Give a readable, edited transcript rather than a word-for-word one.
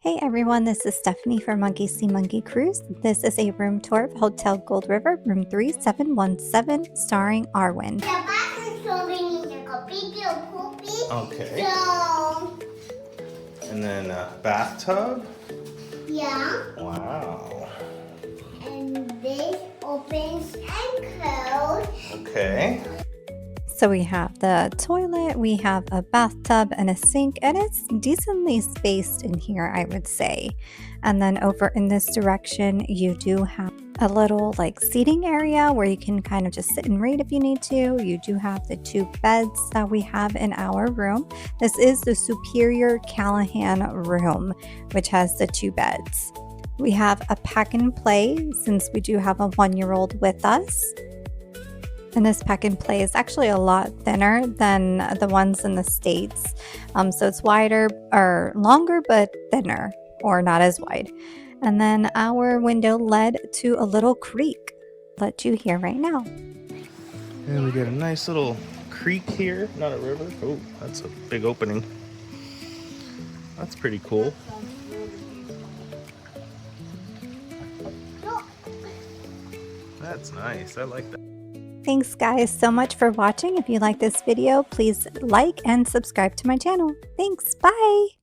Hey everyone, this is Stephanie from Monkey See Monkey Cruise. This is a room tour of Hotel Gold River, room 3717, starring Arwen. Okay. And then a bathtub? Yeah. Wow. And this opens and closes. Okay. So we have the toilet, we have a bathtub and a sink, and it's decently spaced in here, I would say. And then over in this direction, you do have a little seating area where you can kind of just sit and read if you need to. You do have the 2 beds that we have in our room. This is the Superior Callaghan room, which has the 2 beds. We have a pack and play since we do have a 1-year-old with us. And this pack and play is actually a lot thinner than the ones in the States. So it's wider or longer, but thinner or not as wide. And then our window led to a little creek. I'll let you hear right now. And we got a nice little creek here, not a river. Oh, that's a big opening. That's pretty cool. That's nice. I like that. Thanks guys so much for watching. If you like this video, please like and subscribe to my channel. Thanks. Bye.